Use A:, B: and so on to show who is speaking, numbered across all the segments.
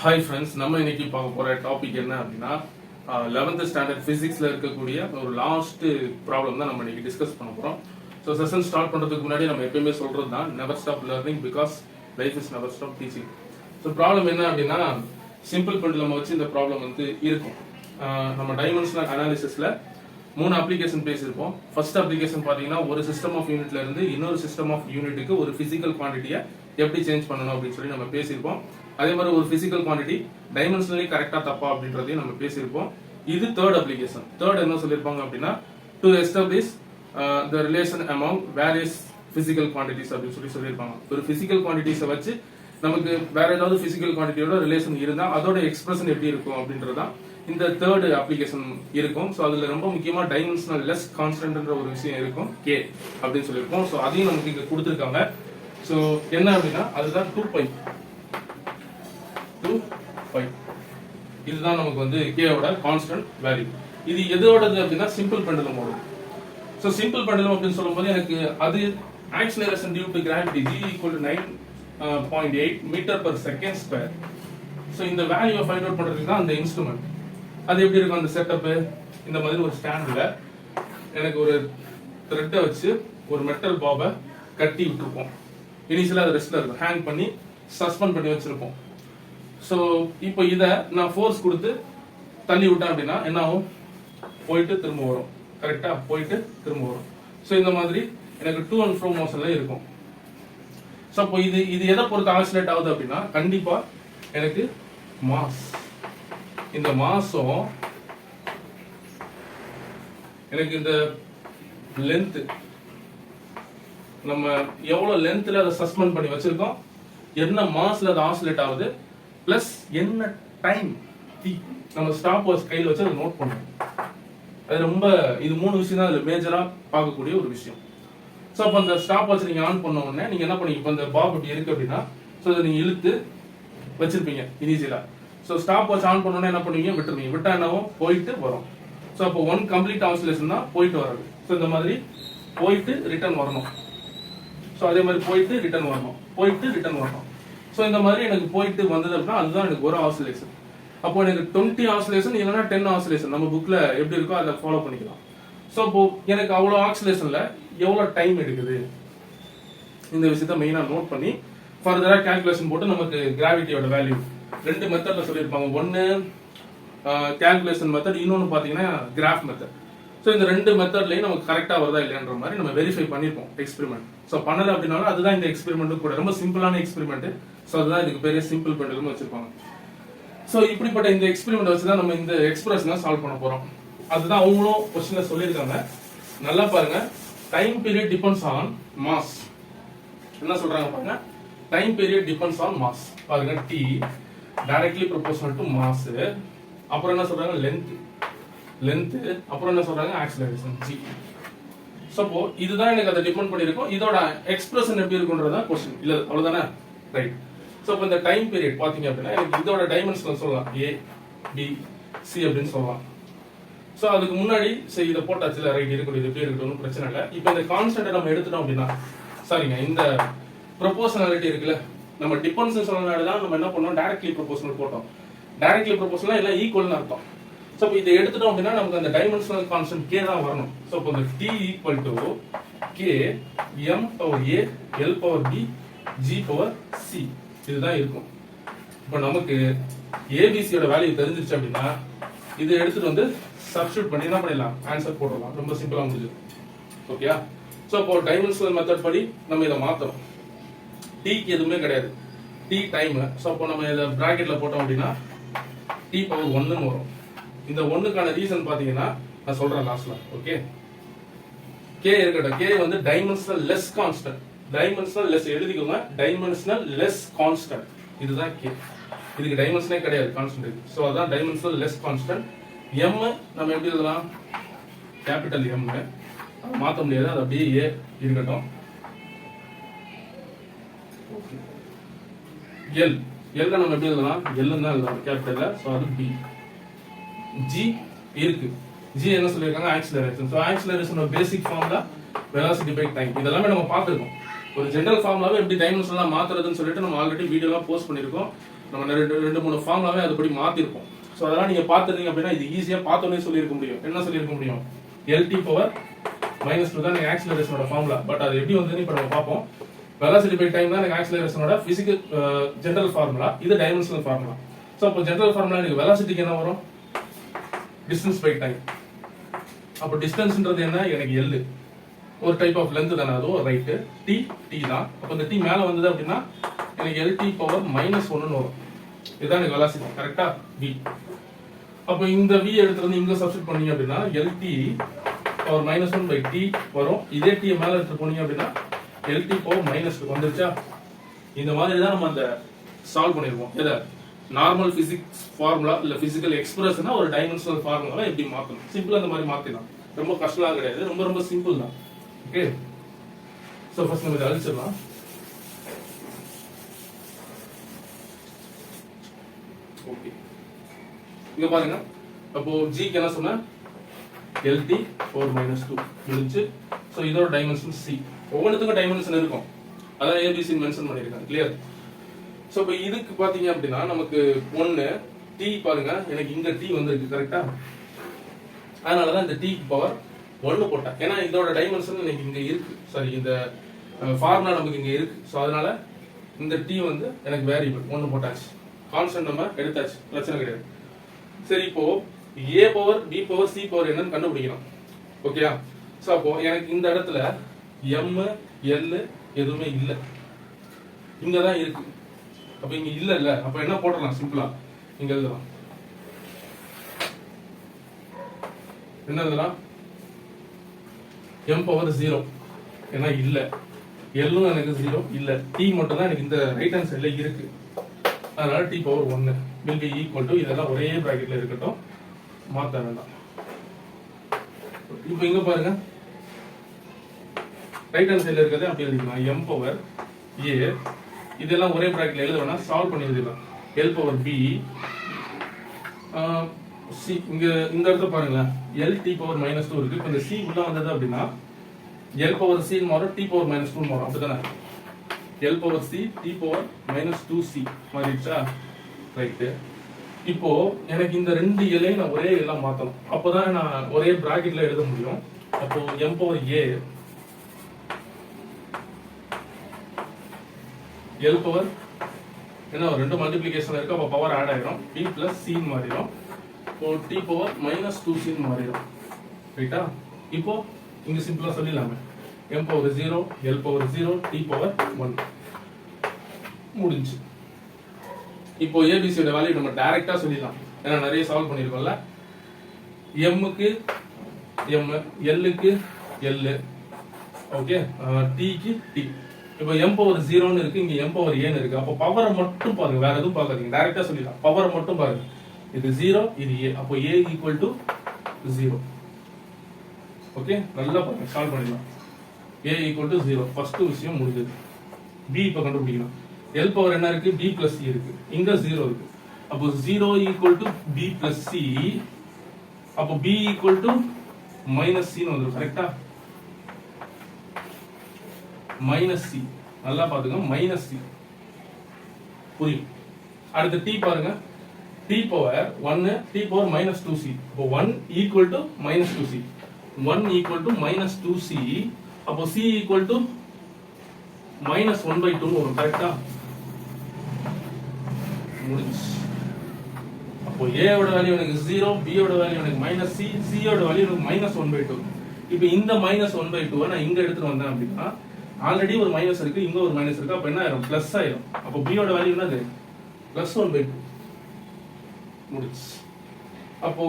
A: Hi friends, நம்ம இன்னைக்கு பார்க்க போற டாபிக் என்ன அப்படின்னா 11th ஸ்டாண்டர்ட் பிசிக்ஸ்ல இருக்கக்கூடிய ஒரு லாஸ்ட் ப்ராப்ளம் தான் நம்ம இன்னைக்கு டிஸ்கஸ் பண்ண போறோம். ஸோ செஷன் ஸ்டார்ட் பண்றதுக்கு முன்னாடி நம்ம எப்பயுமே சொல்றது தான் never stop learning because life is never stop teaching. So problem என்ன அப்படின்னா சிம்பிள் பெண்டுலம் வச்சு இந்த ப்ராப்ளம் இருக்கும். நம்ம டைமென்ஷனல் அனாலிசிஸ்ல 3 அப்ளிகேஷன் பேசியிருப்போம். ஃபர்ஸ்ட் அப்ளிகேஷன் பாத்தீங்கன்னா ஒரு சிஸ்டம் ஆஃப் யூனிட்ல இருந்து இன்னொரு சிஸ்டம் ஆஃப் யூனிட்டுக்கு ஒரு பிசிக்கல் குவான்டிட்டியை எப்படி சேஞ்ச் பண்ணணும் அப்படின்னு சொல்லி நம்ம பேசியிருப்போம். அதே மாதிரி ஒரு பிசிக்கல் குவான்டிட்டி டைமென்ஷனலி கரெக்டா தப்பா அப்படின்றதையும் நம்ம பேசியிருப்போம். இது தேர்ட் அப்ளிகேஷன். தேர்ட் என்ன சொல்லியிருப்பாங்க அப்படின்னா to establish the relation among various physical quantities அப்படின்னு சொல்லியிருப்பாங்க. ஒரு பிசிக்கல் குவான்டிட்டிஸை வச்சு நமக்கு வேற ஏதாவது பிசிக்கல் குவான்டிட்டியோட ரிலேஷன் இருந்தா அதோட எக்ஸ்பிரஷன் எப்படி இருக்கும் அப்படின்றதான் இந்த தேர்ட் அப்ளிகேஷன் இருக்கும். ஸோ அதுல ரொம்ப முக்கியமா டைமென்ஷனல் லெஸ் கான்ஸ்டன்ட்ன்ற ஒரு விஷயம் இருக்கும் கே அப்படின்னு சொல்லியிருக்கோம். ஸோ அதையும் நமக்கு இங்க கொடுத்துருக்காங்க. ஸோ என்ன அப்படின்னா அதுதான் 2π இதுதான் நமக்கு கேவோட கான்ஸ்டன்ட் வேல்யூ. இது எதோடது அப்படின்னா சிம்பிள் பெண்டுலமோட. ஸோ சிம்பிள் பெண்டுலம் அப்படின்னு சொல்லும்போது எனக்கு அது acceleration due to gravity g = 9.8 metre per second square. So இந்த வேல்யூவை ஃபைண்ட் அவுட் பண்றதுக்கு தான் அந்த இன்ஸ்ட்ருமெண்ட். அது எப்படி இருக்கும் அந்த செட்டப்? இந்த மாதிரி ஒரு ஸ்டாண்ட்ல எனக்கு ஒரு த்ரெட்டை வச்சு ஒரு மெட்டல் பாபை கட்டி விட்டுருப்போம். இனிஷியலா அது ரெஸ்ட்ல இருக்கும், ஹேங் பண்ணி சஸ்பெண்ட் பண்ணி வச்சிருப்போம். ஸோ இப்போ இதை நான் ஃபோர்ஸ் கொடுத்து தள்ளி விட்டேன் அப்படின்னா என்ன ஆகும்? போயிட்டு திரும்ப வரும். கரெக்டா? போயிட்டு திரும்ப வரும். ஸோ இந்த மாதிரி எனக்கு டு அண்ட் ஃப்ரோ மோஷன்ல இருக்கும். ஸோ அப்போ இது எதை பொறுத்து ஆக்சிலேட் ஆகுது அப்படின்னா கண்டிப்பா எனக்கு மாஸ். இந்த மாசம் எனக்கு இந்த லென்த் நம்ம எவ்வளவு லென்த்ல அதை சஸ்பெண்ட் பண்ணி வச்சிருக்கோம், என்ன மாஸ்ல அது ஆசிலேட் ஆகுது, பிளஸ் என்ன டைம் டி நம்ம ஸ்டாப் வாட்ச் கையில் வச்சு அதை நோட் பண்ணுவோம். அது ரொம்ப இது 3 விஷயம் தான் அதுல மேஜரா பார்க்கக்கூடிய ஒரு விஷயம். ஸோ அப்போ அந்த ஸ்டாப் வாட்ச் நீங்க ஆன் பண்ண உடனே நீங்க என்ன பண்ணீங்க? இப்போ இந்த பாப் இப்படி இருக்கு அப்படின்னா ஸோ அதை நீங்க இழுத்து வச்சிருப்பீங்க இனிஷியலா. ஸோ ஸ்டாப் வாட்ச் ஆன் பண்ணோன்னே என்ன பண்ணுவீங்க? விட்டுருவீங்க. விட்டா என்னவும் போயிட்டு வரும். ஸோ அப்போ 1 கம்ப்ளீட் ஆசிலேஷன் தான் போயிட்டு வராது. ஸோ இந்த மாதிரி போயிட்டு ரிட்டர்ன் வரணும். ஸோ அதே மாதிரி போயிட்டு ரிட்டர்ன் வரணும், போயிட்டு ரிட்டர்ன் வரணும். ஸோ இந்த மாதிரி எனக்கு போயிட்டு வந்தது அப்படின்னா அதுதான் எனக்கு ஒரு ஆசிலேஷன். அப்போ எனக்கு 20 ஆசிலேஷன் இல்லைன்னா 10 ஆசிலேஷன் நம்ம புக்ல எப்படி இருக்கோ அதை ஃபாலோ பண்ணிக்கலாம். ஸோ இப்போ எனக்கு அவ்வளோ ஆக்சிலேஷன்ல எவ்வளோ டைம் எடுக்குது இந்த விஷயத்த மெயினா நோட் பண்ணி ஃபர்தரா கால்குலேஷன் போட்டு நமக்கு கிராவிட்டியோட வேல்யூ 2 மெத்தட்ல சொல்லியிருப்பாங்க. ஒன்னு கால்குலேஷன் மெத்தட், இன்னொன்னு பாத்தீங்கன்னா கிராஃப் மெத்தட். ஸோ இந்த 2 மெத்தட்லயும் நமக்கு கரெக்டா வருதா இல்லையான்ற மாதிரி நம்ம வெரிஃபை பண்ணிருப்போம் எக்ஸ்பெரிமெண்ட். ஸோ பண்ணல அப்படின்னாலும் அதுதான் இந்த எக்ஸ்பெரிமெண்ட் கூட ரொம்ப சிம்பிளான எக்ஸ்பெரிமெண்ட். ஸோ அதுதான் இதுக்கு பெரிய சிம்பிள் பெண்டுலம் வச்சிருப்பாங்க. ஸோ இப்படிப்பட்ட இந்த எக்ஸ்பெரிமெண்ட் வச்சுதான் நம்ம இந்த எக்ஸ்பிரஷனை சால்வ் பண்ண போறோம். அதுதான் அவங்களும் கொஸ்டின்ல சொல்லியிருக்காங்க. நல்லா பாருங்க. Time period depends on mass. என்ன சொல்றாங்க பாருங்க? Time period depends on mass. பாருங்க, T directly proportional to mass. அப்புறம் என்ன சொல்றாங்க? லென்த். அப்புறம் என்ன சொல்றாங்க? Acceleration G. சப்போ இதுதான் எனக்கு அதை டிபெண்ட் பண்ணிருக்கும். இதோட எக்ஸ்பிரஷன் எப்படி இருக்குன்றதா கொஸ்டின். இல்ல அவ்வளவுதானே? ரைட். சோ இப்போ இந்த டைம் பீரியட் பாத்தீங்க அப்படின்னா எனக்கு இதோட டைமென்ஷன் சொல்லலாம், ஏ பி சி அப்படின்னு சொல்லலாம். சோ அதுக்கு முன்னாடி சரி இதை போட்டாச்சுல, ரைட் இருக்கட்டும், இது எப்படி இருக்கட்டும், பிரச்சனை இல்லை. இப்போ இந்த கான்ஸ்டன்ட் நம்ம எடுத்துட்டோம் அப்படின்னா சாரிங்க, இந்த ப்ரொபோஷனாலிட்டி இருக்குல்ல, நம்ம டிபெண்ட்ஸ் சொன்னனால தான் நம்ம என்ன பண்ணோம்? டைரக்ட்லி ப்ரொபோஷனல் போட்டோம். டைரக்ட்லி ப்ரொபோஷனல் எல்லாம் ஈக்குவல்னு அர்த்தம். சோ இப்போ இதை எடுத்துட்டோம் அப்படின்னா நமக்கு அந்த டைமென்ஷனல் கான்ஸ்டன்ட் கே தான் வரணும். சோ இப்போ இந்த T equal to K M power A L power B G power C இதுதான் இருக்கும். இப்போ நமக்கு ஏபிசியோட வேல்யூ தெரிஞ்சிருச்சு அப்படின்னா இதை எடுத்துட்டு சப்ஸ்டிட்யூட் பண்ணி என்ன பண்ணிடலாம்? ஆன்சர் போடலாம். ரொம்ப சிம்பிளா முடிஞ்சது. ஓகேயா? சோ இப்போ டைமென்ஷனல் மெத்தட் படி நம்ம இதை மாத்தோம். டீக்கு எதுவுமே கிடையாது, டி டைம். சோ அப்போ நம்ம இதை பிராக்கெட்ல போட்டோம் அப்படின்னா டி பவர் 1ன்னு வரும். இந்த 1க்கான ரீசன் பாத்தீங்கன்னா நான் சொல்றேன் லாஸ்ட்ல. ஓகே, கே இருக்கட்டும். K dimensional less constant. Dimensional less எழுதிக்கோங்க, டைமென்ஷனல் லெஸ் கான்ஸ்டன்ட். இதுதான் கே. இதுக்கு டைமென்ஷனே கிடையாது, கான்ஸ்டன்ட். சோ அதான் டைமென்ஷனல் லெஸ் கான்ஸ்டன்ட். எம் நம்ம எப்படி எழுதலாம்? Capital M. மாத்த முடியாது, அது அப்படியே ஏ இருக்கட்டும். எல் நம்ம எப்படி எழுதலாம்? எல் தான் எழுதலாம் கேபிட்டல்ல. சோ அது பி. ஜி இருக்கு. ஜி என்ன சொல்லிருக்காங்க? ஆக்சிலரேஷன். சோ ஆக்சிலரேஷன் ஒரு basic formula velocity by time. இதெல்லாம் நம்ம பார்த்திருக்கோம். ஒரு ஜெனரல் ஃபார்முலாவை எப்படி டைமென்ஷனலா மாத்துறதுன்னு சொல்லிட்டு நம்ம ஆல்ரெடி வீடியோலாம் போஸ்ட் பண்ணிருக்கோம். நம்ம ரெண்டு மூணு ஃபார்முலாவே அதுபடி மாத்திருப்போம். ஸோ அதெல்லாம் நீங்க பார்த்துருந்தீங்க அப்படின்னா இது ஈஸியா பார்த்தோன்னே சொல்லியிருக்க முடியும். என்ன சொல்லியிருக்க முடியும்? LT பவர் -2 தான் எனக்கு ஆக்சிலரேஷனோட ஃபார்முலா. பட் அது எப்படி வந்ததுன்னு இப்போ நம்ம பார்ப்போம். வெலாசிட்டி பை டைம் தான் எனக்கு ஆக்சிலரேஷனோட பிசிக்கல் ஜெனரல் ஃபார்முலா, இது டைமென்ஷனல் ஃபார்முலா. ஸோ அப்போ ஜெனரல் ஃபார்முலா எனக்கு வெலாசிட்டிக்கு என்ன வரும்? Distance by time. அப்போ டிஸ்டன்ஸ்ன்றது என்ன? எனக்கு L ஒரு டைப் ஆஃப் லென்த் தானே, அதுவும் ரைட்டு. T தான். அப்போ இந்த T மேலே வந்தது அப்படின்னா எனக்கு LT பவர் -1ன்னு வரும். இதுதான் எனக்கு வெலாசிட்டி. கரெக்டா? V. அப்போ இந்த V எடுத்து வந்து இங்க சப்ஸ்டிட் பண்ணீங்க அப்படின்னா LT பவர் -1/T வரும். இதே T மேலே எடுத்து போனீங்க அப்படின்னா LT பவர் -2 வந்துருச்சா? இந்த மாதிரி தான் நம்ம அந்த சால்வ் பண்ணிருக்கோம். எதை? நார்மல் பிசிக்ஸ் ஃபார்முலா இல்ல பிசிக்கல் எக்ஸ்பிரஷனா ஒரு டைமென்ஷனல் ஃபார்முலாவை எப்படி மாத்தணும்? சிம்பிளா அந்த மாதிரி மாத்திடலாம். ரொம்ப கஷ்டமா கிடையாது, ரொம்ப சிம்பிள் தான். ஓகே, சோ ஃபர்ஸ்ட் நம்ம இதை அழிச்சிடலாம். ஓகே, இங்க பாருங்க. அப்போ G க்கு என்ன சொன்னா LT பவர் -2 முடிஞ்சு. சோ இதோட டைமென்ஷன் C. ஒவ்வொன்றுத்துக்கும் டைமென்ஷன் இருக்கும், அதான் ABC மென்ஷன் பண்ணிருக்காங்க. கிளியர்? சோ இப்போ இதுக்கு பாத்தீங்க அப்படின்னா நமக்கு 1 T பாருங்க, எனக்கு இங்க T வந்திருக்கு. கரெக்டா? அதனாலதான் இந்த T பவர் 1 போட்டேன். ஏன்னா இதோட டைமென்ஷன் எனக்கு இங்க இருக்கு. சாரி, இந்த ஃபார்முலா நமக்கு இங்க இருக்கு. சோ அதனால இந்த T வந்து எனக்கு வேரியபிள் 1 போட்டாச்சு. கான்ஸ்டன்ட் நம்ம எடுத்தாச்சு, பிரச்சனை கிடையாது. சரி, இப்போ A power B power C power என்னன்னு கண்டுபிடிக்கணும். ஓகேயா? சோ அப்போ எனக்கு இந்த இடத்துல M L எதுவுமே இல்ல, இங்கதான் இருக்கு. அப்ப இங்க இல்ல, அப்ப என்ன போடலாம்? சிம்பிளா இங்க எழுதலாம். என்ன எழுதலாம்? M power 0. ஏன்னா இல்ல, L எனக்கு 0 இல்ல, T மட்டும் தான் எனக்கு இந்த ரைட் ஹேண்ட் சைடுல இருக்கு. அதனால T power 1 will be equal to, இதெல்லாம் ஒரே பிராக்கெட்ல இருக்கட்டும், மாத்த வேண்டாம். இப்போ இங்க பாருங்க, ரைட் ஹேண்ட் சைடுல இருக்கிறது அப்படி எழுதிக்கலாம். M பவர் A, இதெல்லாம் ஒரே பிராக்கெட்ல எழுத வேணா, சால்வ் பண்ணி எழுதிடலாம். L பவர் B C, இங்க இந்த இடத்துல பாருங்களேன், LT பவர் -2 இருக்கு. இப்போ இந்த C உள்ள வந்தது அப்படின்னா L பவர் C மாறும், T பவர் -2 மாறும். அப்படிதானே? L power C T power -2C மாறிடுச்சா? ரைட்டு. இப்போ எனக்கு இந்த ரெண்டு எல்லையும் நான் ஒரே எல்லாம் மாத்தணும், அப்பதான் நான் ஒரே பிராக்கெட்ல எழுத முடியும். அப்போ M power A L power என்ன, ரெண்டு மல்டிப்ளிகேஷன் இருக்கு, அப்ப பவர் ஆட் ஆயிடும். B பிளஸ் C மாறிடும். இப்போ T பவர் -2C மாறிடும். ரைட்டா? இப்போ இங்க சிம்பிளா சொல்லிடலாமே, M power 0 L power 0 T power 1 முடிஞ்சு. இப்போ ABC ஓட வேல்யூ நம்ம டைரக்டா சொல்லிடலாம், ஏன்னா நிறைய சால்வ் பண்ணிருக்கோம்ல. M க்கு M, L க்கு L, ஓகே, T க்கு T. இப்போ M பவர் 0ன்னு இருக்கு, இங்க M பவர் A ன்னு இருக்கு. அப்போ பவரை மட்டும் பாருங்க, வேற எதுவும் பார்க்காதீங்க, டைரக்டா சொல்லிடலாம். பவரை மட்டும் பாருங்க, இது 0 இது A, அப்போ A ஈக்குவல் டு 0. ஓகே, நல்லா பாருங்க, சால்வ் பண்ணிடலாம். A ஈக்குவல் டு 0, ஃபர்ஸ்ட் விஷயம் முடிஞ்சது. B இப்போ கண்டுபிடிக்கலாம். L பவர் என்ன இருக்கு? B பிளஸ் C இருக்கு, இங்க 0 இருக்கு. அப்போ 0 equal to B plus C, அப்போ B equal to minus C ன்னு வந்துடும். கரெக்டா? மைனஸ் C, நல்லா பாத்துங்க, மைனஸ் C புரியும். அடுத்து T பாருங்க, T power 1 T power -2C. அப்போ 1 equal to -2C, 1 equal to -2C. அப்போ C ஈக்குவல் டு -1/2 வரும். கரெக்டா? முடிஞ்சு. அப்போ A ஓட வேல்யூ எனக்கு 0, B ஓட வேல்யூ எனக்கு -C, C ஓட வேல்யூ எனக்கு -1/2. இப்போ இந்த -1/2 நான் இங்க எடுத்துட்டு வந்தேன் அப்படின்னா ஆல்ரெடி ஒரு மைனஸ் இருக்கு, இங்க ஒரு மைனஸ் இருக்கு, அப்ப என்ன ஆயிரும்? பிளஸ் ஆயிரும். அப்போ B ஓட வேல்யூ என்னது? +1/2 முடிச்சு. அப்போ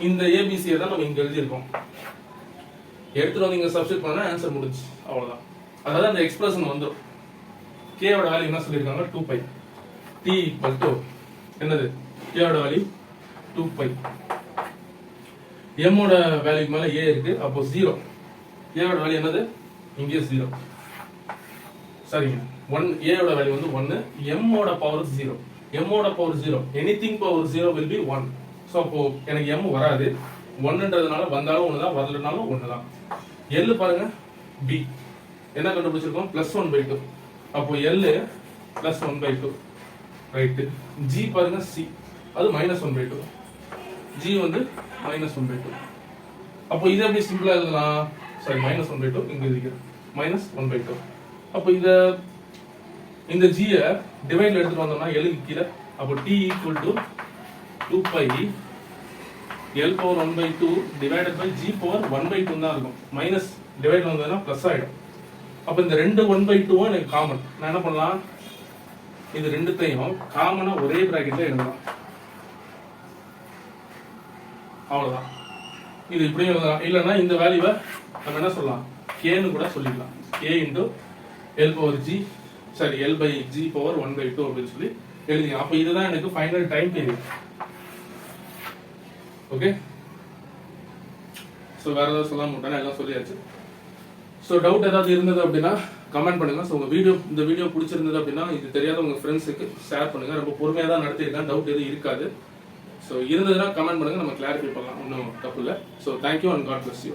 A: இந்த ABC தான் நம்ம இங்க எழுதி இருக்கோம். எடுத்துட்டு வந்து இங்க சப்ஸ்டிட் பண்ணா ஆன்சர் முடிஞ்சு, அவ்வளவுதான். அதாவது அந்த எக்ஸ்பிரஷன் வந்துரும். K ஓட வேல்யூ என்ன சொல்லிருக்காங்க? 2π. T ஈக்குவல் டு என்னது? K ஓட வேல்யூ 2π. M ஓட வேல்யூக்கு மேல A இருக்கு, அப்போ 0. A ஓட வேல்யூ என்னது? இங்கே 0. சரிங்க, 1. A ஓட வேல்யூ வந்து 1, M ஓட பவர் 0. M ஓட power 0, anything power 0 will be 1. So அப்போ எனக்கு M வராது, 1ன்றதுனால வந்தாலும் ஒண்ணுதான், வரலனாலும் ஒண்ணுதான். L பாருங்க, B என்ன கண்டுபிடிச்சிருக்கோம்? +1/2. அப்போ L +1/2. ரைட்டு. ஜி பாருங்க சி, அது -1/2. ஜி வந்து -1/2. அப்போ இதை எப்படி சிம்பிளா எழுதலாம்? சாரி, -1/2 இங்க எழுதிக்கிறேன், -1/2. அப்போ இந்த ஜியை டிவைட்ல எடுத்துட்டு வந்தோம்னா எலுக்கு கீழே, அப்போ t equal to 2π L/1/2 divided by G/1/2 தான் இருக்கும். மைனஸ் டிவைட்ல வந்ததுன்னா பிளஸ் ஆயிடும். அப்போ இந்த ரெண்டு 1/2 எனக்கு காமன். நான் என்ன பண்ணலாம், இது ரெண்டுத்தையும் காமனா ஒரே பிராக்கெட்ல எழுதலாம். அவ்வளவுதான். இது இப்படியும் எழுதலாம். இல்லைன்னா இந்த வேல்யூவை நம்ம என்ன சொல்லலாம், கேன்னு கூட சொல்லிக்கலாம். k இன்டு L/G/1/2 அப்படின்னு சொல்லி எழுதிங்க. அப்போ இதுதான் எனக்கு final time period. Okay. So வேற ஏதாவது சொல்ல மாட்டேன், எல்லாம் சொல்லியாச்சு. ஸோ டவுட் ஏதாவது இருந்தது அப்படின்னா கமெண்ட் பண்ணுங்க. ஸோ இந்த வீடியோ பிடிச்சிருந்தது அப்படின்னா இது தெரியாத உங்க ஃப்ரெண்ட்ஸுக்கு ஷேர் பண்ணுங்க. ரொம்ப பொறுமையாக தான் நடத்திருக்கேன், டவுட் எதுவும் இருக்காது. ஸோ இருந்ததுன்னா கமெண்ட் பண்ணுங்க, நம்ம கிளாரிஃபை பண்ணலாம், ஒன்றும் தப்பு இல்லை. So thank you and God bless you.